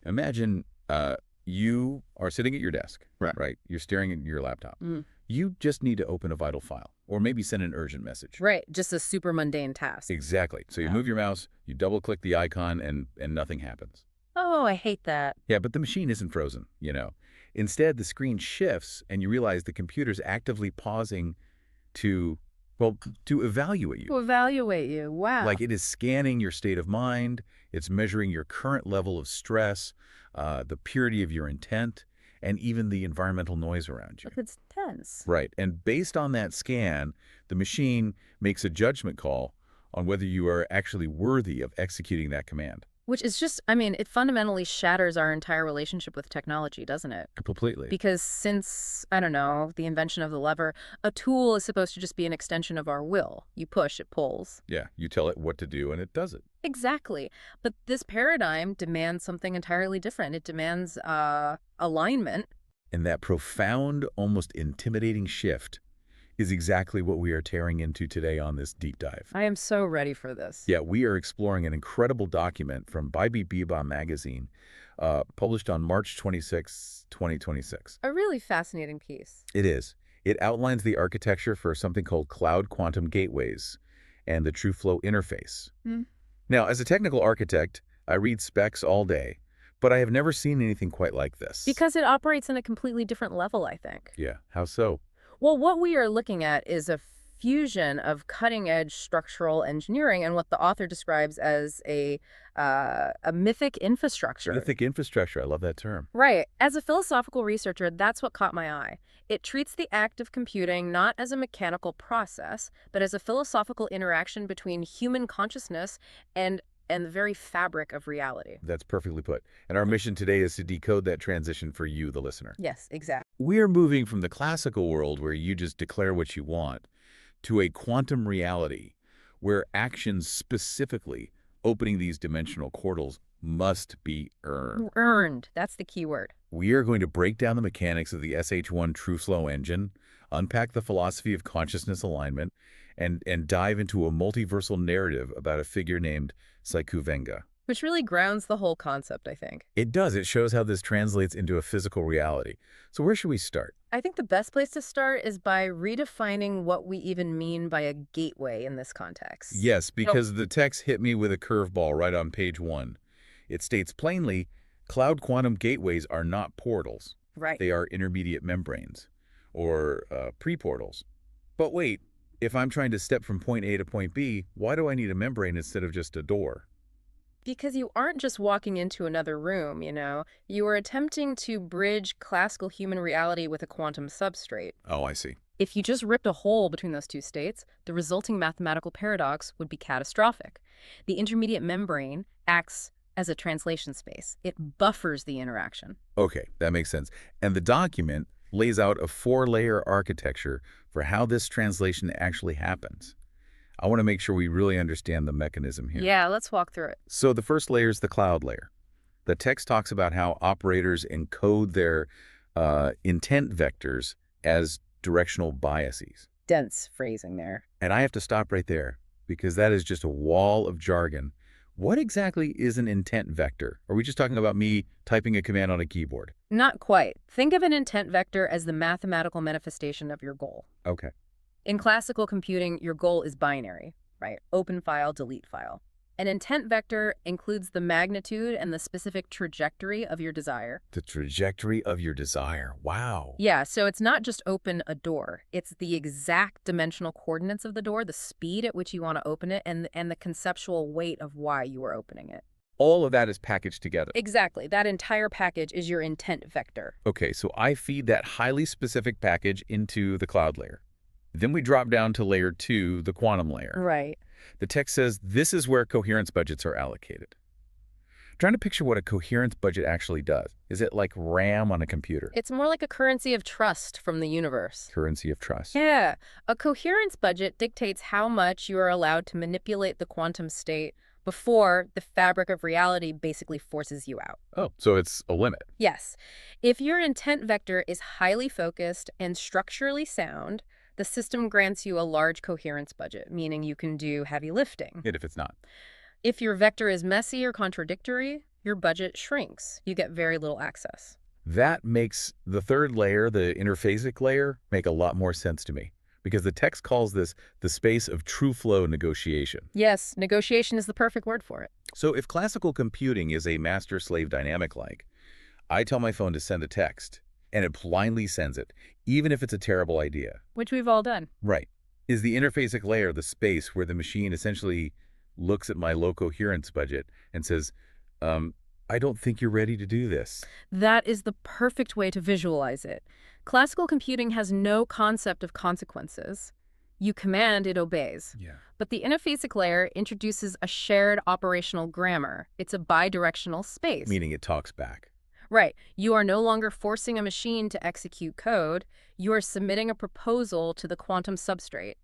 Imagine you are sitting at your desk, Right. right? You're staring at your laptop. Mm. You just need to open a vital file or maybe send an urgent message. Right, just a super mundane task. Exactly. So you Yeah. move your mouse, you double-click the icon, and nothing happens. Oh, I hate that. Yeah, but the machine isn't frozen, you know. Instead, the screen shifts, and you realize the computer's actively pausing to, well, to evaluate To you. evaluate you, wow. Like it is scanning your state of mind, it's measuring your current level of stress, the purity of your intent, and even the environmental noise around you. It's tense. Right, and based on that scan, the machine makes a judgment call on whether you are actually worthy of executing that command. Which is just, I mean, it fundamentally shatters our entire relationship with technology, doesn't it? Completely. Because since, I don't know, the invention of the lever, a tool is supposed to just be an extension of our will. You push, it pulls. Yeah, you tell it what to do, and it does it. Exactly. But this paradigm demands something entirely different. It demands alignment. And that profound, almost intimidating shift is exactly what we are tearing into today on this deep dive. I am so ready for this. Yeah, we are exploring an incredible document from Bibi Biba magazine, published on March 26, 2026. A really fascinating piece. It is. It outlines the architecture for something called cloud quantum gateways and the TrueFlow Interface. Hmm. Now, as a technical architect, I read specs all day, but I have never seen anything quite like this. Because it operates in a completely different level, I think. Yeah, how so? Well, what we are looking at is a fusion of cutting-edge structural engineering and what the author describes as a mythic infrastructure. Mythic infrastructure, I love that term. Right. As a philosophical researcher, that's what caught my eye. It treats the act of computing not as a mechanical process, but as a philosophical interaction between human consciousness and the very fabric of reality. That's perfectly put. And our mission today is to decode that transition for you, the listener. Yes, exactly. We're moving from the classical world where you just declare what you want to a quantum reality where actions specifically opening these dimensional portals must be earned. Earned. That's the key word. We are going to break down the mechanics of the SH1 TrueFlow engine, unpack the philosophy of consciousness alignment, and dive into a multiversal narrative about a figure named Saikou Venga. Which really grounds the whole concept, I think. It does. It shows how this translates into a physical reality. So where should we start? I think the best place to start is by redefining what we even mean by a gateway in this context. Yes, because the text hit me with a curveball right on page 1. It states plainly, cloud quantum gateways are not portals. Right. They are intermediate membranes, or pre-portals. But wait, if I'm trying to step from point A to point B, why do I need a membrane instead of just a door? Because you aren't just walking into another room, you know. You are attempting to bridge classical human reality with a quantum substrate. Oh, I see. If you just ripped a hole between those two states, the resulting mathematical paradox would be catastrophic. The intermediate membrane acts as a translation space. It buffers the interaction. Okay, that makes sense. And the document lays out a 4-layer architecture for how this translation actually happens. I want to make sure we really understand the mechanism here. Yeah, let's walk through it. So the first layer is the cloud layer. The text talks about how operators encode their intent vectors as directional biases. Dense phrasing there. And I have to stop right there because that is just a wall of jargon. What exactly is an intent vector? Are we just talking about me typing a command on a keyboard? Not quite. Think of an intent vector as the mathematical manifestation of your goal. Okay. In classical computing, your goal is binary, right? Open file, delete file. An intent vector includes the magnitude and the specific trajectory of your desire. The trajectory of your desire. Wow. Yeah, so it's not just open a door. It's the exact dimensional coordinates of the door, the speed at which you want to open it, and the conceptual weight of why you are opening it. All of that is packaged together. Exactly. That entire package is your intent vector. Okay, so I feed that highly specific package into the cloud layer. Then we drop down to layer 2, the quantum layer. Right. The text says this is where coherence budgets are allocated. Trying to picture what a coherence budget actually does. Is it like RAM on a computer? It's more like a currency of trust from the universe. Currency of trust. Yeah. A coherence budget dictates how much you are allowed to manipulate the quantum state before the fabric of reality basically forces you out. Oh, so it's a limit. Yes. If your intent vector is highly focused and structurally sound, the system grants you a large coherence budget, meaning you can do heavy lifting. And if it's not? If your vector is messy or contradictory, Your budget shrinks. You get very little access. That makes the third layer, the interphasic layer, make a lot more sense to me, because the text calls this the space of TrueFlow negotiation. Yes, negotiation is the perfect word for it. So if classical computing is a master-slave dynamic like, I tell my phone to send a text, and it blindly sends it, even if it's a terrible idea. Which we've all done. Right. Is the interphasic layer the space where the machine essentially looks at my low coherence budget and says, I don't think you're ready to do this? That is the perfect way to visualize it. Classical computing has no concept of consequences. You command, it obeys. Yeah. But the interphasic layer introduces a shared operational grammar. It's a bidirectional space. Meaning it talks back. Right. You are no longer forcing a machine to execute code. You are submitting a proposal to the quantum substrate,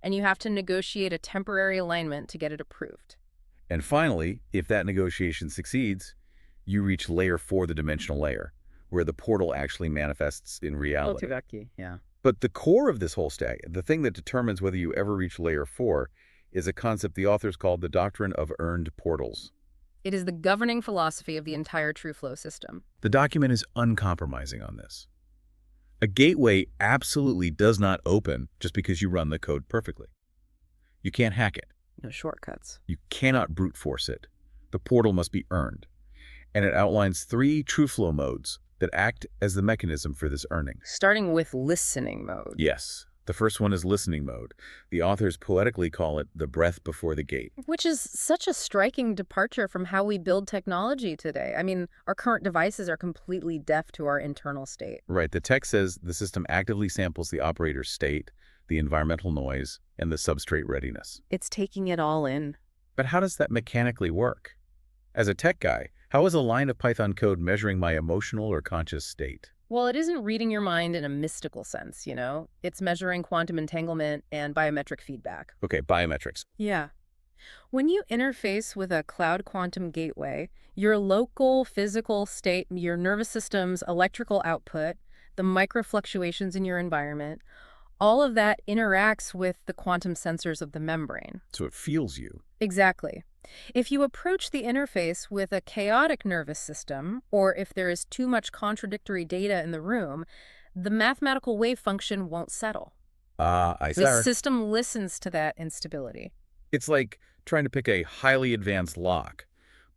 and you have to negotiate a temporary alignment to get it approved. And finally, if that negotiation succeeds, you reach layer 4, the dimensional layer, where the portal actually manifests in reality. Yeah. But the core of this whole stack, the thing that determines whether you ever reach layer 4, is a concept the authors called the doctrine of earned portals. It is the governing philosophy of the entire TrueFlow system. The document is uncompromising on this. A gateway absolutely does not open just because you run the code perfectly. You can't hack it. No shortcuts. You cannot brute force it. The portal must be earned. And it outlines 3 TrueFlow modes that act as the mechanism for this earning. Starting with listening mode. Yes. The first one is listening mode. The authors poetically call it the breath before the gate. Which is such a striking departure from how we build technology today. I mean, our current devices are completely deaf to our internal state. Right. The text says the system actively samples the operator's state, the environmental noise, and the substrate readiness. It's taking it all in. But how does that mechanically work? As a tech guy, how is a line of Python code measuring my emotional or conscious state? Well, it isn't reading your mind in a mystical sense, you know? It's measuring quantum entanglement and biometric feedback. Okay, biometrics. Yeah. When you interface with a cloud quantum gateway, your local physical state, your nervous system's electrical output, the microfluctuations in your environment, all of that interacts with the quantum sensors of the membrane. So it feels you. Exactly. If you approach the interface with a chaotic nervous system, or if there is too much contradictory data in the room, the mathematical wave function won't settle. I see. The system listens to that instability. It's like trying to pick a highly advanced lock,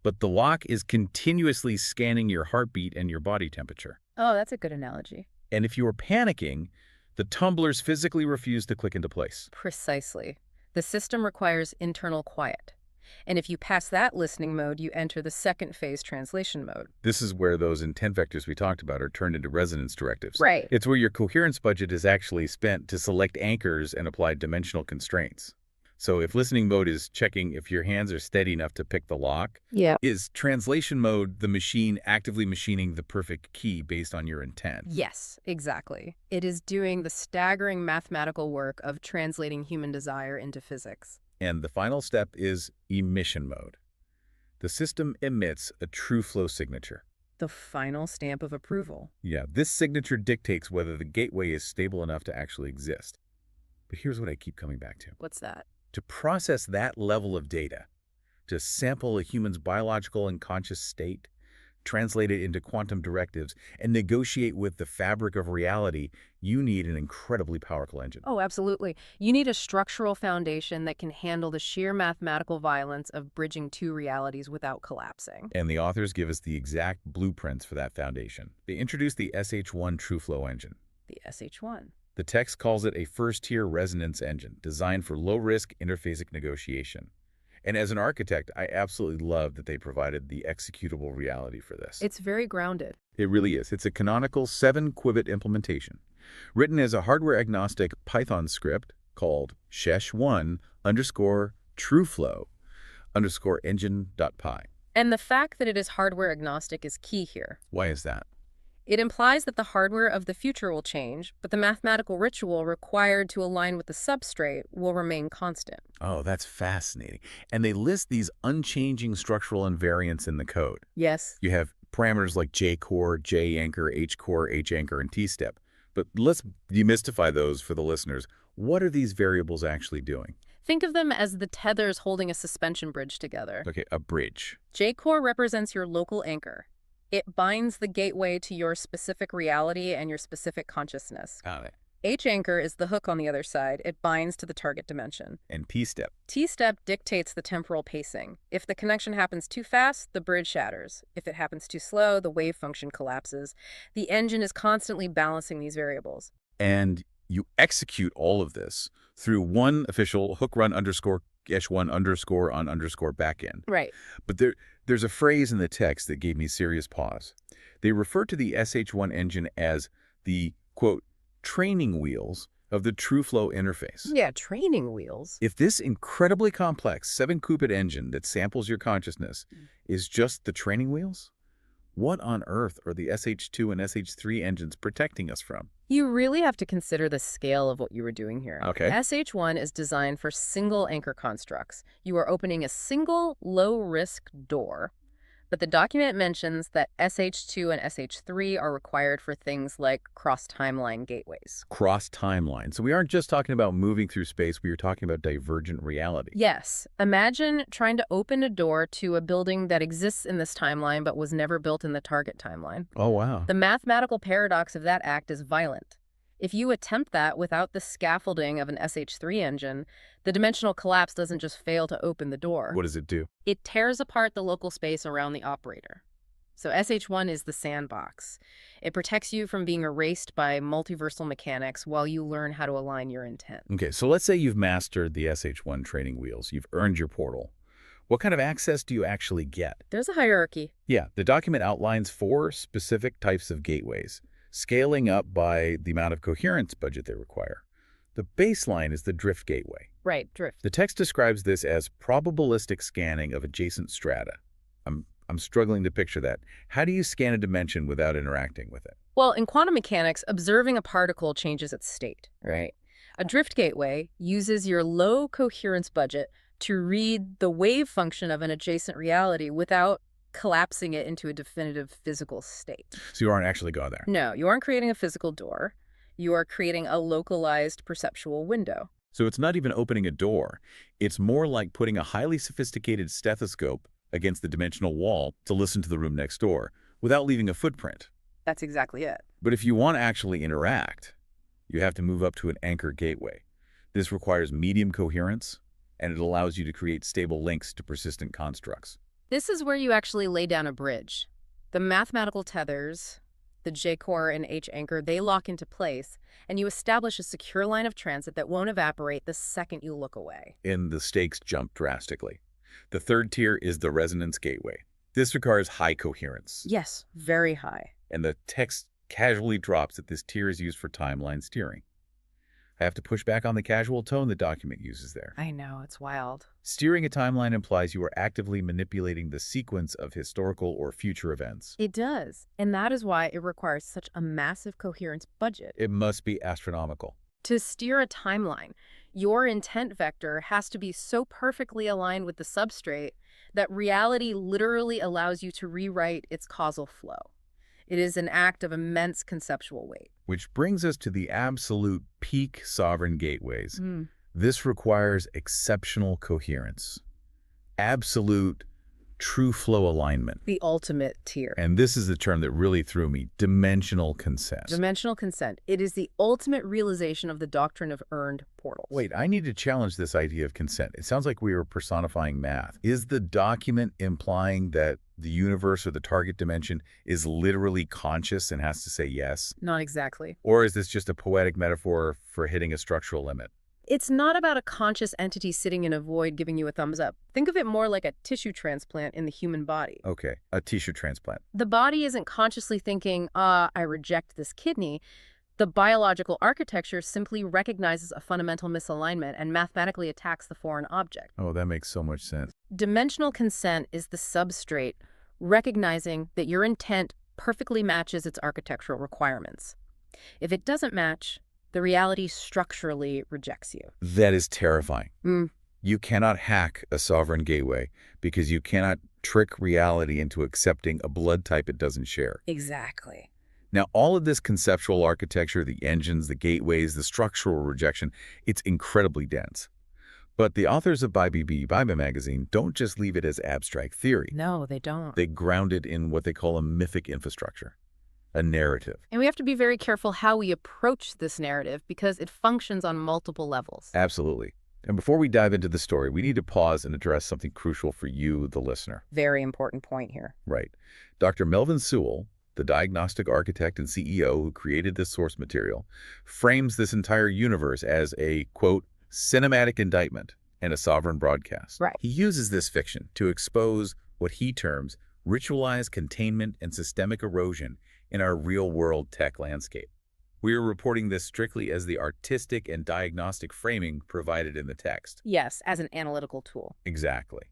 but the lock is continuously scanning your heartbeat and your body temperature. Oh, that's a good analogy. And if you are panicking, the tumblers physically refuse to click into place. Precisely. The system requires internal quiet. And if you pass that listening mode, you enter the second phase translation mode. This is where those intent vectors we talked about are turned into resonance directives. Right. It's where your coherence budget is actually spent to select anchors and apply dimensional constraints. So if listening mode is checking if your hands are steady enough to pick the lock, Yeah. is translation mode the machine actively machining the perfect key based on your intent? Yes, exactly. It is doing the staggering mathematical work of translating human desire into physics. And the final step is emission mode. The system emits a TrueFlow signature. The final stamp of approval. Yeah, this signature dictates whether the gateway is stable enough to actually exist. But here's what I keep coming back to. What's that? To process that level of data, to sample a human's biological and conscious state, translate it into quantum directives, and negotiate with the fabric of reality, you need an incredibly powerful engine. Oh, absolutely. You need a structural foundation that can handle the sheer mathematical violence of bridging two realities without collapsing. And the authors give us the exact blueprints for that foundation. They introduce the SH1 TrueFlow engine. The SH1. The text calls it a first-tier resonance engine designed for low-risk interphasic negotiation. And as an architect, I absolutely love that they provided the executable reality for this. It's very grounded. It really is. It's a canonical 7-qubit implementation, written as a hardware-agnostic Python script called shesh1_TrueFlow_engine.py. And the fact that it is hardware agnostic is key here. Why is that? It implies that the hardware of the future will change, but the mathematical ritual required to align with the substrate will remain constant. Oh, that's fascinating. And they list these unchanging structural invariants in the code. Yes. You have parameters like J-core, J-anchor, H-core, H-anchor, and T-step. But let's demystify those for the listeners. What are these variables actually doing? Think of them as the tethers holding a suspension bridge together. Okay, a bridge. J-core represents your local anchor. It binds the gateway to your specific reality and your specific consciousness. Got it. H-anchor is the hook on the other side. It binds to the target dimension. And P-step. T-step dictates the temporal pacing. If the connection happens too fast, the bridge shatters. If it happens too slow, the wave function collapses. The engine is constantly balancing these variables. And you execute all of this through one official hook run underscore _1 underscore on underscore backend. Right. But there's a phrase in the text that gave me serious pause. They refer to the SH1 engine as the, quote, training wheels of the TrueFlow interface. Yeah, training wheels. If this incredibly complex 7-qubit engine that samples your consciousness is just the training wheels, what on earth are the SH2 and SH3 engines protecting us from? You really have to consider the scale of what you were doing here. Okay. SH1 is designed for single anchor constructs. You are opening a single low-risk door. But the document mentions that SH2 and SH3 are required for things like cross-timeline gateways. Cross-timeline. So we aren't just talking about moving through space, we are talking about divergent reality. Yes. Imagine trying to open a door to a building that exists in this timeline but was never built in the target timeline. Oh, wow. The mathematical paradox of that act is violent. If you attempt that without the scaffolding of an SH3 engine, the dimensional collapse doesn't just fail to open the door. What does it do? It tears apart the local space around the operator. So SH1 is the sandbox. It protects you from being erased by multiversal mechanics while you learn how to align your intent. Okay, so let's say you've mastered the SH1 training wheels. You've earned your portal. What kind of access do you actually get? There's a hierarchy. Yeah, the document outlines 4 specific types of gateways, scaling up by the amount of coherence budget they require. The baseline is the drift gateway. Right, drift. The text describes this as probabilistic scanning of adjacent strata. I'm struggling to picture that. How do you scan a dimension without interacting with it? Well, in quantum mechanics, observing a particle changes its state, right? A drift gateway uses your low coherence budget to read the wave function of an adjacent reality without collapsing it into a definitive physical state. So you aren't actually going there? No, you aren't creating a physical door. You are creating a localized perceptual window. So it's not even opening a door. It's more like putting a highly sophisticated stethoscope against the dimensional wall to listen to the room next door without leaving a footprint. That's exactly it. But if you want to actually interact, you have to move up to an anchor gateway. This requires medium coherence, and it allows you to create stable links to persistent constructs. This is where you actually lay down a bridge. The mathematical tethers, the J-core and H-anchor, they lock into place, and you establish a secure line of transit that won't evaporate the second you look away. And the stakes jump drastically. The third tier is the resonance gateway. This requires high coherence. Yes, very high. And the text casually drops that this tier is used for timeline steering. I have to push back on the casual tone the document uses there. I know, it's wild. Steering a timeline implies you are actively manipulating the sequence of historical or future events. It does, and that is why it requires such a massive coherence budget. It must be astronomical. To steer a timeline, your intent vector has to be so perfectly aligned with the substrate that reality literally allows you to rewrite its causal flow. It is an act of immense conceptual weight. Which brings us to the absolute peak sovereign gateways. This requires exceptional coherence, absolute true flow alignment. The ultimate tier. And this is the term that really threw me, dimensional consent. Dimensional consent. It is the ultimate realization of the doctrine of earned portals. Wait, I need to challenge this idea of consent. It sounds like we were personifying math. Is the document implying that the universe or the target dimension is literally conscious and has to say yes? Not exactly. Or is this just a poetic metaphor for hitting a structural limit? It's not about a conscious entity sitting in a void giving you a thumbs up. Think of it more like a tissue transplant in the human body. Okay, a tissue transplant. The body isn't consciously thinking, I reject this kidney. The biological architecture simply recognizes a fundamental misalignment and mathematically attacks the foreign object. Oh, that makes so much sense. Dimensional consent is the substrate recognizing that your intent perfectly matches its architectural requirements. If it doesn't match, the reality structurally rejects you. That is terrifying. You cannot hack a sovereign gateway because you cannot trick reality into accepting a blood type it doesn't share. Exactly. Now, all of this conceptual architecture, the engines, the gateways, the structural rejection, it's incredibly dense. But the authors of Bible magazine don't just leave it as abstract theory. No, they don't. They ground it in what they call a mythic infrastructure, a narrative. And we have to be very careful how we approach this narrative because it functions on multiple levels. Absolutely. And before we dive into the story, we need to pause and address something crucial for you, the listener. Very important point here. Right. Dr. Melvin Sewell, the diagnostic architect and CEO who created this source material, frames this entire universe as a, quote, cinematic indictment and a sovereign broadcast. Right. He uses this fiction to expose what he terms ritualized containment and systemic erosion in our real-world tech landscape. We are reporting this strictly as the artistic and diagnostic framing provided in the text. Yes, as an analytical tool. Exactly.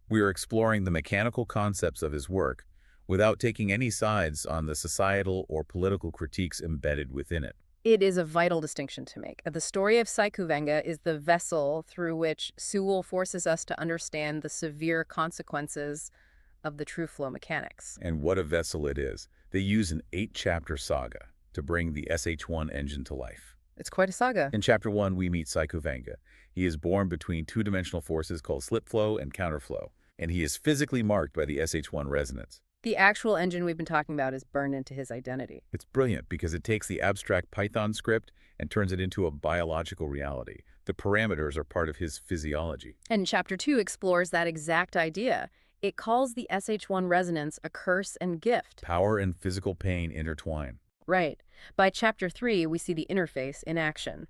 We are exploring the mechanical concepts of his work without taking any sides on the societal or political critiques embedded within it. It is a vital distinction to make. The story of Saikou Venga is the vessel through which Sewell forces us to understand the severe consequences of the TrueFlow mechanics. And what a vessel it is. They use an 8-chapter saga to bring the SH1 engine to life. It's quite a saga. In Chapter 1, we meet Saikou Venga. He is born between two-dimensional forces called slip flow and counterflow, and he is physically marked by the SH1 resonance. The actual engine we've been talking about is burned into his identity. It's brilliant because it takes the abstract Python script and turns it into a biological reality. The parameters are part of his physiology. And Chapter 2 explores that exact idea. It calls the SH1 resonance a curse and gift. Power and physical pain intertwine. Right. By Chapter 3, we see the interface in action.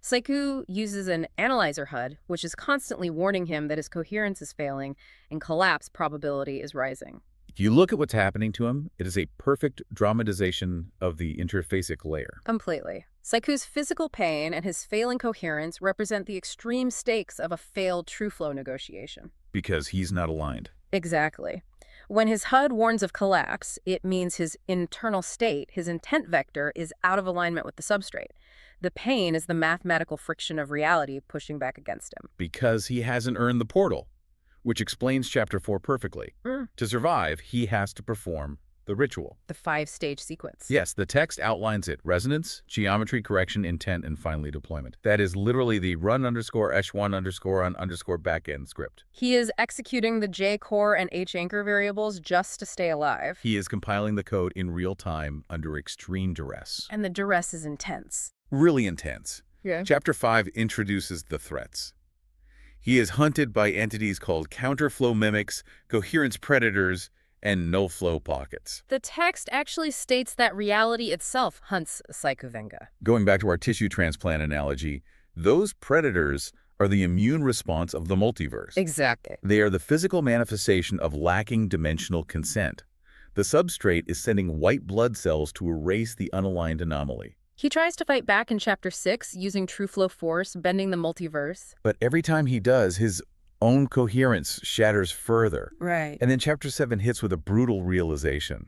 Saikou uses an analyzer HUD, which is constantly warning him that his coherence is failing and collapse probability is rising. If you look at what's happening to him, it is a perfect dramatization of the interphasic layer. Completely. Saikou's physical pain and his failing coherence represent the extreme stakes of a failed TrueFlow negotiation. Because he's not aligned. Exactly. When his HUD warns of collapse, it means his internal state, his intent vector, is out of alignment with the substrate. The pain is the mathematical friction of reality pushing back against him. Because he hasn't earned the portal, which explains Chapter 4 perfectly. To survive, he has to perform the ritual. The 5-stage sequence. Yes, the text outlines it. Resonance, geometry, correction, intent, and finally deployment. That is literally the run_h1_on_backend script. He is executing the J-core and H-anchor variables just to stay alive. He is compiling the code in real time under extreme duress. And the duress is intense. Really intense. Yeah. Chapter 5 introduces the threats. He is hunted by entities called counterflow mimics, coherence predators, and no-flow pockets. The text actually states that reality itself hunts Saikou Venga. Going back to our tissue transplant analogy, those predators are the immune response of the multiverse. Exactly. They are the physical manifestation of lacking dimensional consent. The substrate is sending white blood cells to erase the unaligned anomaly. He tries to fight back in Chapter 6 using TrueFlow force, bending the multiverse. But every time he does, his own coherence shatters further. Right. And then Chapter 7 hits with a brutal realization.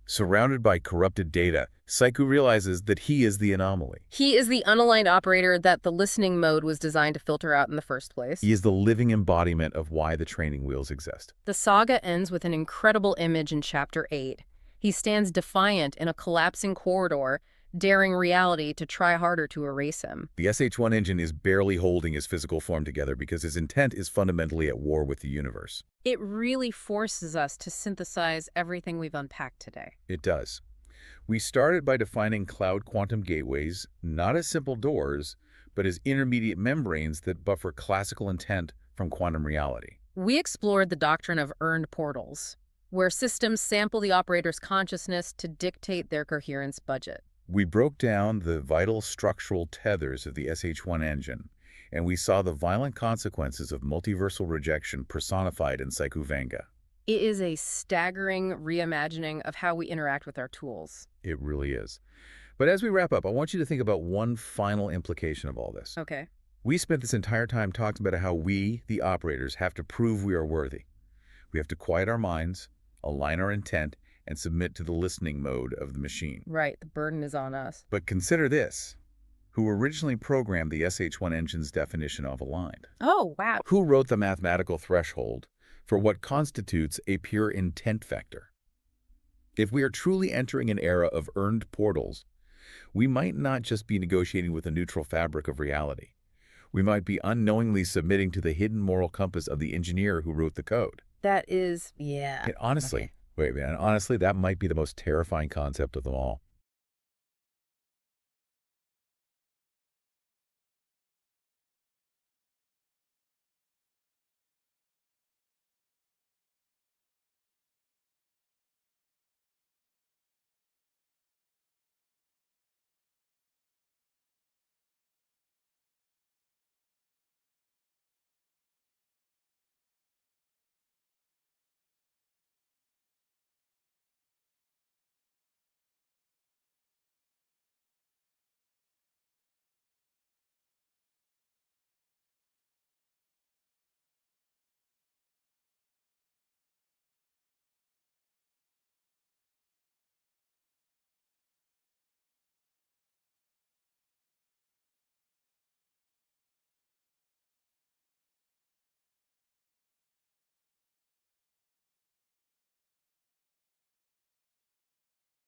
Surrounded by corrupted data, Saikou realizes that he is the anomaly. He is the unaligned operator that the listening mode was designed to filter out in the first place. He is the living embodiment of why the training wheels exist. The saga ends with an incredible image in Chapter 8. He stands defiant in a collapsing corridor, daring reality to try harder to erase him. The SH1 engine is barely holding his physical form together because his intent is fundamentally at war with the universe. It really forces us to synthesize everything we've unpacked today. It does. We started by defining cloud quantum gateways not as simple doors, but as intermediate membranes that buffer classical intent from quantum reality. We explored the doctrine of earned portals, where systems sample the operator's consciousness to dictate their coherence budget. We broke down the vital structural tethers of the SH1 engine, and we saw the violent consequences of multiversal rejection personified in Saikou Venga. It is a staggering reimagining of how we interact with our tools. It really is. But as we wrap up, I want you to think about one final implication of all this. Okay. We spent this entire time talking about how we, the operators, have to prove we are worthy. We have to quiet our minds, align our intent, and submit to the listening mode of the machine. Right, the burden is on us. But consider this. Who originally programmed the SH1 engine's definition of aligned? Oh, wow. Who wrote the mathematical threshold for what constitutes a pure intent vector? If we are truly entering an era of earned portals, we might not just be negotiating with a neutral fabric of reality. We might be unknowingly submitting to the hidden moral compass of the engineer who wrote the code. That is, yeah. And honestly, Okay. wait, man, honestly, that might be the most terrifying concept of them all.